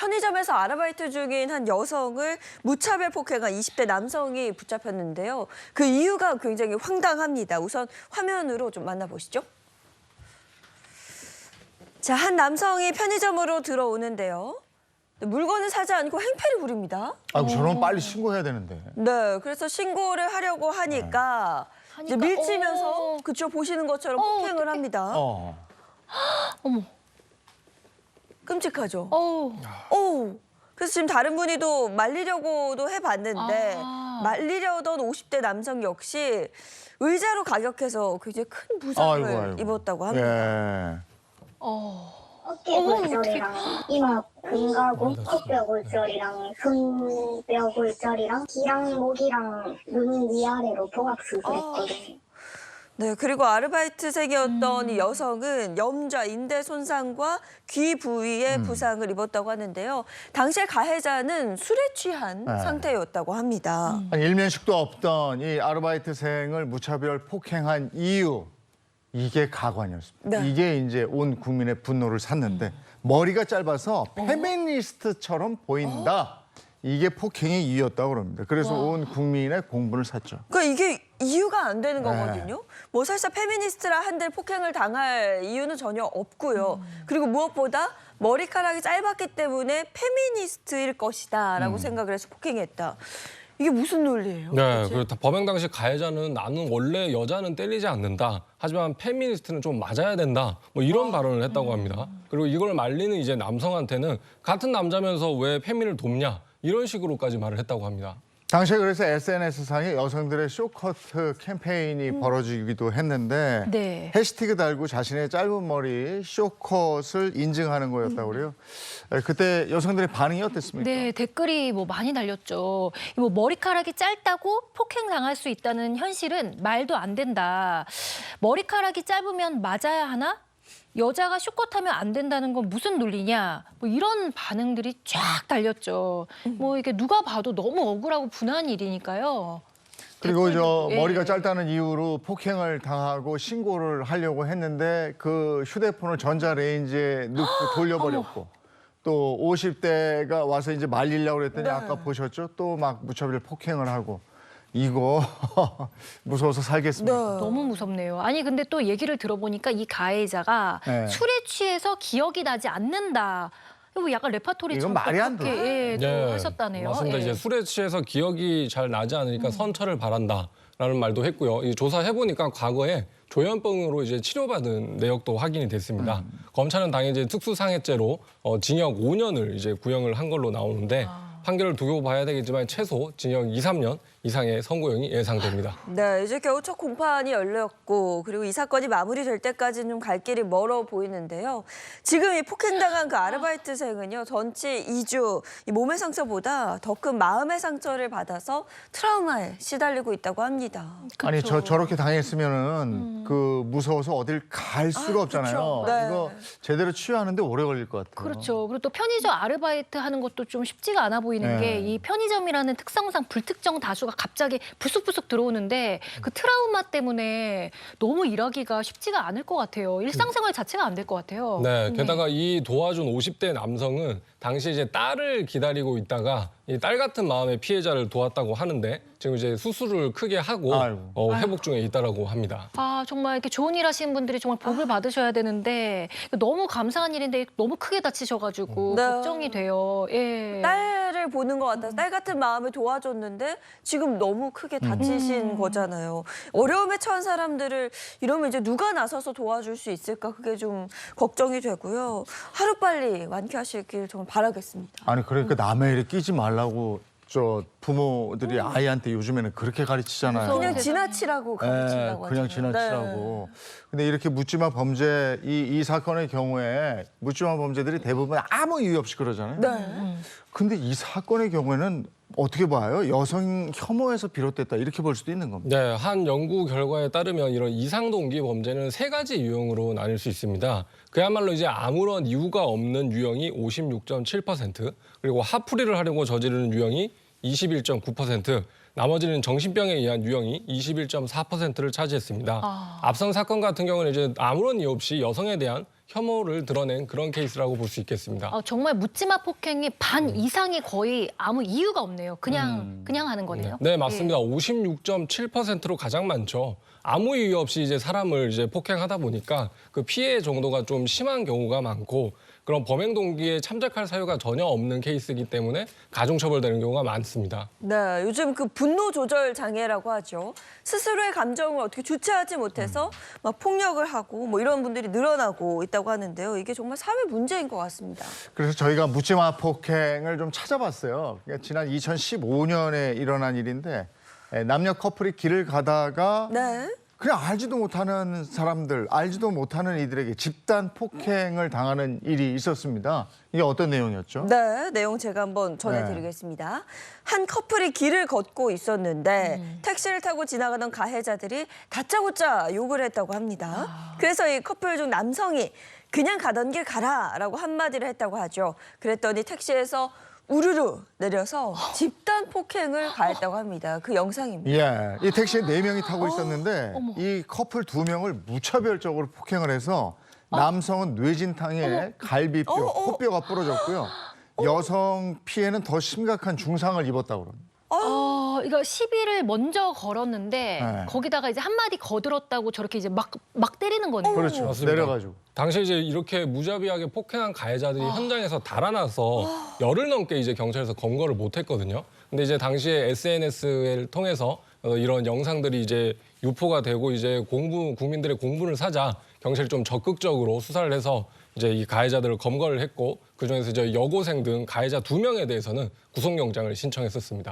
편의점에서 아르바이트 중인 한 여성을 무차별 폭행한 20대 남성이 붙잡혔는데요. 그 이유가 굉장히 황당합니다. 우선 화면으로 좀 만나보시죠. 자, 한 남성이 편의점으로 들어오는데요. 물건을 사지 않고 행패를 부립니다. 아이고, 저런 빨리 신고해야 되는데. 네, 그래서 신고를 하려고 하니까 이제 밀치면서 그쵸 보시는 것처럼 폭행을 합니다. 어머. 끔찍하죠. 어우. 그래서 지금 다른 분이 또 말리려고도 해봤는데 말리려던 50대 남성 역시 의자로 가격해서 굉장히 큰 부상을 입었다고 합니다. 예. 어깨 골절이랑 이마 근가고 턱뼈 골절이랑 손뼈 골절이랑 귀랑 목이랑 눈 위아래로 봉합 수술했거든요. 네, 그리고 아르바이트생이었던 이 여성은 염좌, 인대 손상과 귀 부위에 부상을 입었다고 하는데요. 당시에 가해자는 술에 취한 상태였다고 합니다. 아니, 일면식도 없던 이 아르바이트생을 무차별 폭행한 이유, 이게 가관이었습니다. 네. 이게 이제 온 국민의 분노를 샀는데 머리가 짧아서 페미니스트처럼 보인다. 이게 폭행의 이유였다고 그럽니다. 그래서 온 국민의 공분을 샀죠. 그러니까 이게 이유가 안 되는 거거든요. 뭐 사실 페미니스트라 한들 폭행을 당할 이유는 전혀 없고요. 그리고 무엇보다 머리카락이 짧았기 때문에 페미니스트일 것이다라고 생각을 해서 폭행했다. 이게 무슨 논리예요? 네, 그 범행 당시 가해자는 나는 원래 여자는 때리지 않는다. 하지만 페미니스트는 좀 맞아야 된다. 뭐 이런 발언을 했다고 합니다. 그리고 이걸 말리는 이제 남성한테는 같은 남자면서 왜 페미를 돕냐 이런 식으로까지 말을 했다고 합니다. 당시에 그래서 SNS상에 여성들의 쇼커트 캠페인이 벌어지기도 했는데 네. 해시태그 달고 자신의 짧은 머리 쇼컷을 인증하는 거였다고 그래요. 그때 여성들의 반응이 어땠습니까? 네, 댓글이 뭐 많이 달렸죠. 뭐 머리카락이 짧다고 폭행당할 수 있다는 현실은 말도 안 된다. 머리카락이 짧으면 맞아야 하나? 여자가 쇼컷하면 안 된다는 건 무슨 논리냐? 뭐 이런 반응들이 쫙 달렸죠. 뭐 이게 누가 봐도 너무 억울하고 분한 일이니까요. 그리고 저 예. 머리가 짧다는 이유로 폭행을 당하고 신고를 하려고 했는데 그 휴대폰을 전자레인지에 넣고 돌려버렸고 또 50대가 와서 이제 말리려고 그랬더니 아까 보셨죠? 또 막 무차별 폭행을 하고 이거 무서워서 살겠습니다. 너무 무섭네요. 아니 근데 또 얘기를 들어보니까 이 가해자가 네. 술에 취해서 기억이 나지 않는다. 뭐 약간 레파토리처럼 이건 말이 안 돼. 그렇게 또 하셨다네요. 맞습니다. 예. 이제 술에 취해서 기억이 잘 나지 않으니까 선처를 바란다라는 말도 했고요. 이 조사해 보니까 과거에 조현병으로 이제 치료받은 내역도 확인이 됐습니다. 검찰은 당연히 이제 특수상해죄로 징역 5년을 이제 구형을 한 걸로 나오는데 판결을 두고 봐야 되겠지만 최소 징역 2, 3년 이상의 선고형이 예상됩니다. 네, 이제 겨우 첫 공판이 열렸고 그리고 이 사건이 마무리될 때까지는 좀 갈 길이 멀어 보이는데요. 지금 이 폭행당한 그 아르바이트생은요. 전치 2주 이 몸의 상처보다 더 큰 마음의 상처를 받아서 트라우마에 시달리고 있다고 합니다. 아니 저렇게 당했으면은 그 무서워서 어딜 갈 수가 없잖아요. 그쵸. 네. 이거 제대로 치유하는데 오래 걸릴 것 같아요. 그렇죠. 그리고 또 편의점 아르바이트 하는 것도 좀 쉽지가 않아 보이는 게 이 편의점이라는 특성상 불특정 다수가 갑자기 불쑥불쑥 들어오는데 그 트라우마 때문에 너무 일하기가 쉽지가 않을 것 같아요. 일상생활 자체가 안 될 것 같아요. 네, 게다가 이 도와준 50대 남성은 당시 이제 딸을 기다리고 있다가 이 딸 같은 마음의 피해자를 도왔다고 하는데 지금 이제 수술을 크게 하고 회복 중에 있다라고 합니다. 아 정말 이렇게 좋은 일 하시는 분들이 정말 복을 받으셔야 되는데 너무 감사한 일인데 너무 크게 다치셔가지고 네. 걱정이 돼요. 예. 딸을 보는 것 같아서 딸 같은 마음을 도와줬는데 지금 너무 크게 다치신 거잖아요. 어려움에 처한 사람들을 이러면 이제 누가 나서서 도와줄 수 있을까 그게 좀 걱정이 되고요. 하루빨리 완쾌하시길 정말 바라겠습니다. 아니 그러니까 남의 일에 끼지 말라고 저 부모들이 아이한테 요즘에는 그렇게 가르치잖아요. 그냥 지나치라고 가르친다고 그냥 하잖아요. 지나치라고. 근데 이렇게 묻지마 범죄 이 사건의 경우에 묻지마 범죄들이 대부분 아무 이유 없이 그러잖아요. 네. 근데 이 사건의 경우에는 어떻게 봐요? 여성 혐오에서 비롯됐다 이렇게 볼 수도 있는 겁니다. 네, 한 연구 결과에 따르면 이런 이상동기 범죄는 3가지 유형으로 나뉠 수 있습니다. 그야말로 이제 아무런 이유가 없는 유형이 56.7%, 그리고 화풀이를 하려고 저지르는 유형이 21.9%, 나머지는 정신병에 의한 유형이 21.4%를 차지했습니다. 앞선 사건 같은 경우는 이제 아무런 이유 없이 여성에 대한 혐오를 드러낸 그런 케이스라고 볼 수 있겠습니다. 정말 묻지마 폭행이 반 이상이 거의 아무 이유가 없네요. 그냥 하는 거네요. 네, 맞습니다. 56.7%로 가장 많죠. 아무 이유 없이 이제 사람을 이제 폭행하다 보니까 그 피해 정도가 좀 심한 경우가 많고 그런 범행 동기에 참작할 사유가 전혀 없는 케이스이기 때문에 가중처벌되는 경우가 많습니다. 네, 요즘 그 분노 조절 장애라고 하죠. 스스로의 감정을 어떻게 주체하지 못해서 막 폭력을 하고 뭐 이런 분들이 늘어나고 있다고 하는데요. 이게 정말 사회 문제인 것 같습니다. 그래서 저희가 묻지마 폭행을 좀 찾아봤어요. 그러니까 지난 2015년에 일어난 일인데 남녀 커플이 길을 가다가 네. 그냥 알지도 못하는 사람들, 알지도 못하는 이들에게 집단 폭행을 당하는 일이 있었습니다. 이게 어떤 내용이었죠? 네, 내용 제가 한번 전해드리겠습니다. 한 커플이 길을 걷고 있었는데 택시를 타고 지나가던 가해자들이 다짜고짜 욕을 했다고 합니다. 그래서 이 커플 중 남성이 그냥 가던 길 가라라고 한마디를 했다고 하죠. 그랬더니 택시에서 우르르 내려서 집단 폭행을 가했다고 합니다. 그 영상입니다. 예, 이 택시에 4명이 타고 있었는데 이 커플 2명을 무차별적으로 폭행을 해서 남성은 뇌진탕에 갈비뼈, 코뼈가 부러졌고요. 여성 피해는 더 심각한 중상을 입었다고 합니다. 이거 시비를 먼저 걸었는데 네. 거기다가 이제 한마디 거들었다고 저렇게 이제 막 때리는 거네요. 그렇죠. 맞습니다. 내려가지고. 당시 이제 이렇게 무자비하게 폭행한 가해자들이 현장에서 달아나서 열흘 넘게 이제 경찰에서 검거를 못했거든요. 근데 이제 당시에 SNS를 통해서 이런 영상들이 이제 유포가 되고 이제 국민들의 공분을 사자 경찰이 좀 적극적으로 수사를 해서 이제 이 가해자들을 검거를 했고 그 중에서 이제 여고생 등 가해자 2명에 대해서는 구속영장을 신청했었습니다.